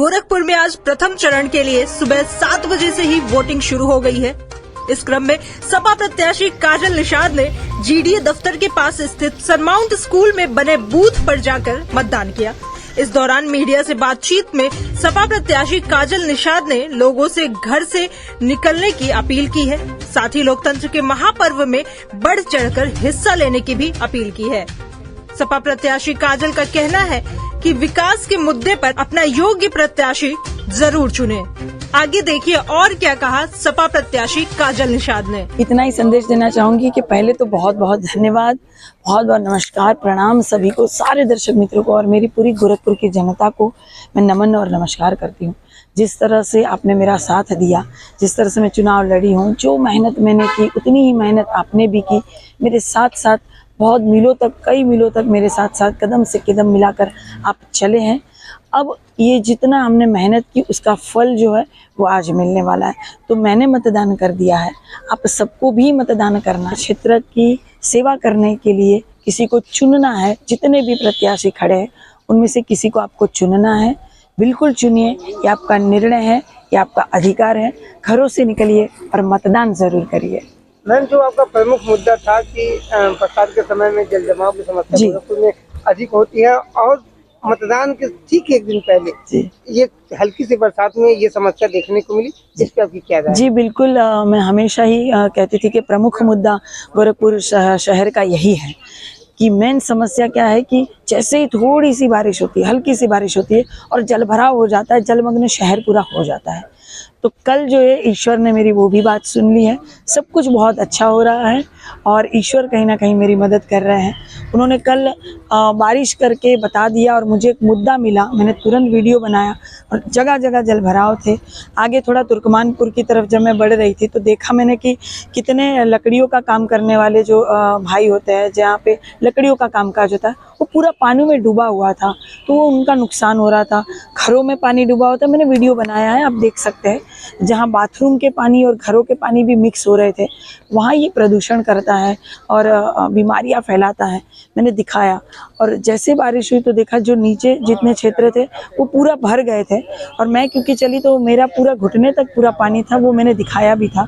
गोरखपुर में आज प्रथम चरण के लिए सुबह 7 बजे से ही वोटिंग शुरू हो गई है। इस क्रम में सपा प्रत्याशी काजल निषाद ने जीडीए दफ्तर के पास स्थित सरमाउंट स्कूल में बने बूथ पर जाकर मतदान किया। इस दौरान मीडिया से बातचीत में सपा प्रत्याशी काजल निषाद ने लोगों से घर से निकलने की अपील की है। साथ ही लोकतंत्र के महापर्व में बढ़ चढ़कर हिस्सा लेने की भी अपील की है। सपा प्रत्याशी काजल का कहना है कि विकास के मुद्दे पर अपना योग्य प्रत्याशी जरूर चुने। आगे देखिए और क्या कहा सपा प्रत्याशी काजल निषाद ने। इतना ही संदेश देना चाहूंगी कि पहले तो बहुत बहुत धन्यवाद, बहुत बहुत नमस्कार, प्रणाम सभी को, सारे दर्शक मित्रों को और मेरी पूरी गोरखपुर की जनता को मैं नमन और नमस्कार करती हूँ। जिस तरह से आपने मेरा साथ दिया, जिस तरह से मैं चुनाव लड़ी हूँ, जो मेहनत मैंने की उतनी ही मेहनत आपने भी की। मेरे साथ साथ बहुत मीलों तक, कई मीलों तक मेरे साथ साथ कदम से कदम मिलाकर आप चले हैं। अब ये जितना हमने मेहनत की उसका फल जो है वो आज मिलने वाला है। तो मैंने मतदान कर दिया है, आप सबको भी मतदान करना। क्षेत्र की सेवा करने के लिए किसी को चुनना है। जितने भी प्रत्याशी खड़े हैं उनमें से किसी को आपको चुनना है। बिल्कुल चुनिए, ये आपका निर्णय है, ये आपका अधिकार है। घरों से निकलिए और मतदान जरूर करिए। मैम, जो आपका प्रमुख मुद्दा था कि बरसात के समय में जल जमाव की समस्या गोरखपुर में अधिक होती है और मतदान के ठीक एक दिन पहले ये हल्की सी बरसात में ये समस्या देखने को मिली, इस पे आपकी क्या राय है? जी बिल्कुल, मैं हमेशा ही कहती थी कि प्रमुख मुद्दा गोरखपुर शहर का यही है कि मेन समस्या क्या है कि जैसे ही थोड़ी सी बारिश होती है, हल्की सी बारिश होती है और जलभराव हो जाता है, जलमग्न शहर पूरा हो जाता है। तो कल जो है ईश्वर ने मेरी वो भी बात सुन ली है। सब कुछ बहुत अच्छा हो रहा है और ईश्वर कहीं ना कहीं मेरी मदद कर रहे हैं। उन्होंने कल बारिश करके बता दिया और मुझे एक मुद्दा मिला, मैंने तुरंत वीडियो बनाया और जगह जगह जल भराव थे। आगे थोड़ा तुर्कमानपुर की तरफ जब मैं बढ़ रही थी तो देखा मैंने कि कितने लकड़ियों का काम करने वाले जो भाई होते हैं, जहाँ पे लकड़ियों का कामकाज होता है, वो पूरा पानी में डूबा हुआ था। तो वो उनका नुकसान हो रहा था। घरों में पानी डूबा होता है, मैंने वीडियो बनाया है, आप देख सकते हैं। जहाँ बाथरूम के पानी और घरों के पानी भी मिक्स हो रहे थे, वहाँ ये प्रदूषण करता है और बीमारियाँ फैलाता है, मैंने दिखाया। और जैसे बारिश हुई तो देखा जो नीचे जितने क्षेत्र थे वो पूरा भर गए थे और मैं क्योंकि चली तो मेरा पूरा घुटने तक पूरा पानी था, वो मैंने दिखाया भी था।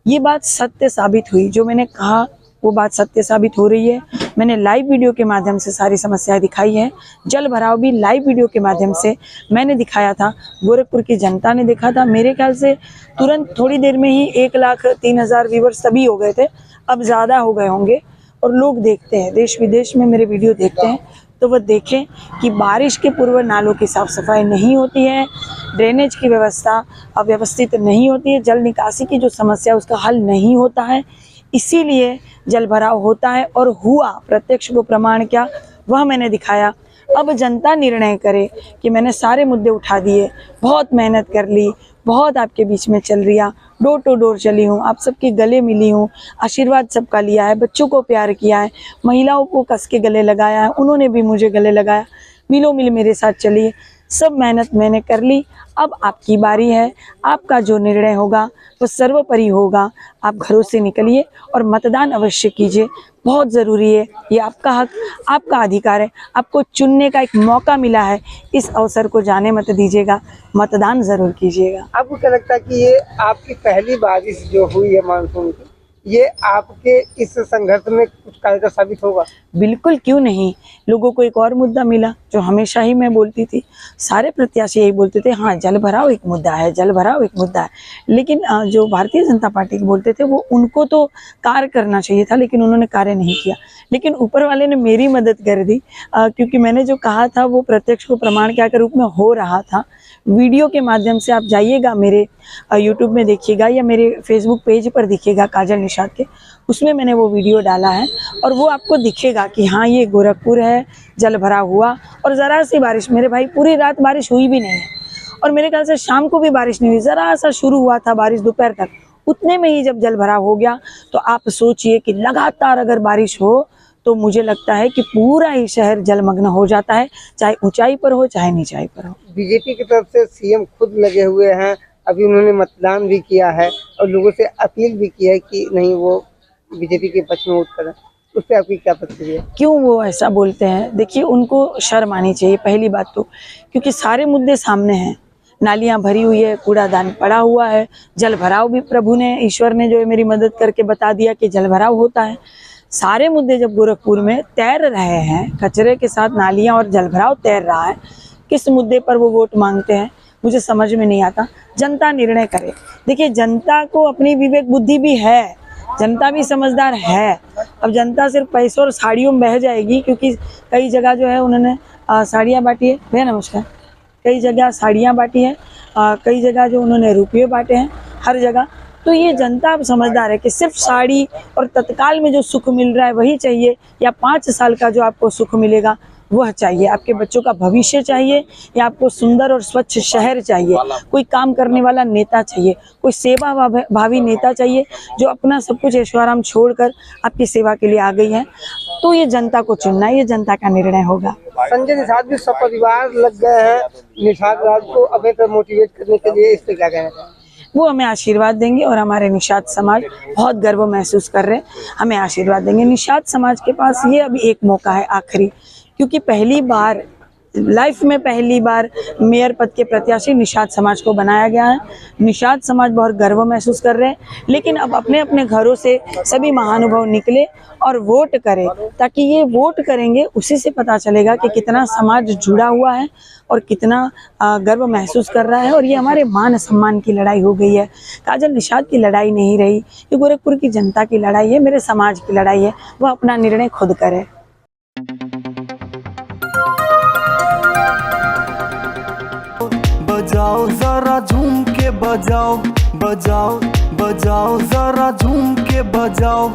ये बात सत्य साबित हुई, जो मैंने कहा वो बात सत्य साबित हो रही है। मैंने लाइव वीडियो के माध्यम से सारी समस्याएं दिखाई है। जल भराव भी लाइव वीडियो के माध्यम से मैंने दिखाया था, गोरखपुर की जनता ने देखा था। मेरे ख्याल से तुरंत थोड़ी देर में ही 1,03,000 व्यूवर्स तभी हो गए थे, अब ज़्यादा हो गए होंगे। और लोग देखते हैं, देश विदेश में मेरे वीडियो देखते हैं, तो वह देखें कि बारिश के पूर्व नालों की साफ़ सफाई नहीं होती है, ड्रेनेज की व्यवस्था अव्यवस्थित नहीं होती है, जल निकासी की जो समस्या उसका हल नहीं होता है, इसीलिए जल भराव होता है। और हुआ, प्रत्यक्ष को प्रमाण क्या, वह मैंने दिखाया। अब जनता निर्णय करे कि मैंने सारे मुद्दे उठा दिए, बहुत मेहनत कर ली, बहुत आपके बीच में चल रही, डोर टू डोर चली हूँ, आप सबके गले मिली हूँ, आशीर्वाद सबका लिया है, बच्चों को प्यार किया है, महिलाओं को कस के गले लगाया है, उन्होंने भी मुझे गले लगाया, मिलो मिल मेरे साथ चलिए। सब मेहनत मैंने कर ली। अब आपकी बारी है, आपका जो निर्णय होगा वो सर्वोपरि होगा। आप घरों से निकलिए और मतदान अवश्य कीजिए, बहुत ज़रूरी है। ये आपका हक, आपका अधिकार है, आपको चुनने का एक मौका मिला है। इस अवसर को जाने मत दीजिएगा, मतदान ज़रूर कीजिएगा। आपको क्या लगता है कि ये आपकी पहली बारिश जो हुई है मानसून की, ये आपके इस संघर्ष में कुछ कारगर साबित होगा? बिल्कुल, क्यों नहीं। लोगों को एक और मुद्दा मिला जो हमेशा ही मैं बोलती थी, सारे प्रत्याशी यही बोलते थे, हाँ जल भराव एक मुद्दा है, जल भराव एक मुद्दा है। लेकिन जो भारतीय जनता पार्टी के बोलते थे वो उनको तो कार्य करना चाहिए था, लेकिन उन्होंने कार्य नहीं किया। लेकिन ऊपर वाले ने मेरी मदद कर दी, क्योंकि मैंने जो कहा था वो प्रत्यक्ष को प्रमाण क्या के रूप में हो रहा था। वीडियो के माध्यम से आप जाइएगा, मेरे यूट्यूब में देखिएगा या मेरे फेसबुक पेज पर दिखेगा काजल निषाद के, उसमें मैंने वो वीडियो डाला है और वो आपको दिखेगा कि हाँ ये गोरखपुर है, जल भरा हुआ। और ज़रा सी बारिश, मेरे भाई पूरी रात बारिश हुई भी नहीं है और मेरे ख्याल से शाम को भी बारिश नहीं हुई, ज़रा सा शुरू हुआ था बारिश दोपहर तक, उतने में ही जब जल भरा हो गया। तो आप सोचिए कि लगातार अगर बारिश हो तो मुझे लगता है कि पूरा ही शहर जलमग्न हो जाता है, चाहे ऊंचाई पर हो चाहे नीचाई पर हो। बीजेपी की तरफ से सीएम खुद लगे हुए हैं, अभी उन्होंने मतदान भी किया है और लोगों से अपील भी की है कि नहीं वो बीजेपी के पक्ष में वोट करें। उस पर आपकी क्या प्रतिक्रिया? क्यों वो ऐसा बोलते हैं? देखिए, उनको शर्म आनी चाहिए पहली बात तो, क्योंकि सारे मुद्दे सामने हैं। नालियां भरी हुई है, कूड़ादान पड़ा हुआ है, जल भराव भी प्रभु ने, ईश्वर ने जो है मेरी मदद करके बता दिया कि जल भराव होता है। सारे मुद्दे जब गोरखपुर में तैर रहे हैं, कचरे के साथ नालियां और जल भराव तैर रहा है, किस मुद्दे पर वो वोट मांगते हैं मुझे समझ में नहीं आता। जनता निर्णय करे। देखिए, जनता को अपनी विवेक बुद्धि भी है, जनता भी समझदार है। अब जनता सिर्फ पैसों और साड़ियों में बह जाएगी, क्योंकि कई जगह जो है उन्होंने साड़ियाँ बांटी है। भैया नमस्कार। कई जगह साड़ियाँ बांटी हैं, कई जगह जो उन्होंने रुपये बांटे हैं, हर जगह। तो ये जनता अब समझदार है कि सिर्फ साड़ी और तत्काल में जो सुख मिल रहा है वही चाहिए, या 5 साल का जो आपको सुख मिलेगा वह चाहिए। आपके बच्चों का भविष्य चाहिए, या आपको सुंदर और स्वच्छ शहर चाहिए। कोई काम करने वाला नेता चाहिए, कोई सेवा भावी नेता चाहिए, जो अपना सब कुछ ऐशोआराम छोड़कर आपकी सेवा के लिए आ गई है। तो ये जनता को चुनना है, ये जनता का निर्णय होगा। संजय निषाद भी सपरिवार लग गए हैं निषाद राज को अभी तक मोटिवेट करने के लिए, इस पे क्या कहना चाहिए? वो हमें आशीर्वाद देंगे, और हमारे निषाद समाज बहुत गर्व महसूस कर रहे हैं, हमें आशीर्वाद देंगे। निषाद समाज के पास ये अभी एक मौका है आखिरी, क्योंकि पहली बार लाइफ में पहली बार मेयर पद के प्रत्याशी निषाद समाज को बनाया गया है। निषाद समाज बहुत गर्व महसूस कर रहे हैं, लेकिन अब अपने अपने घरों से सभी महानुभाव निकले और वोट करें, ताकि ये वोट करेंगे उसी से पता चलेगा कि कितना समाज जुड़ा हुआ है और कितना गर्व महसूस कर रहा है। और ये हमारे मान सम्मान की लड़ाई हो गई है, काजल निषाद की लड़ाई नहीं रही, ये गोरखपुर की जनता की लड़ाई है, मेरे समाज की लड़ाई है। वह अपना निर्णय खुद करे। बजाओ जरा झूम के बजाओ, बजाओ बजाओ जरा झूम के बजाओ।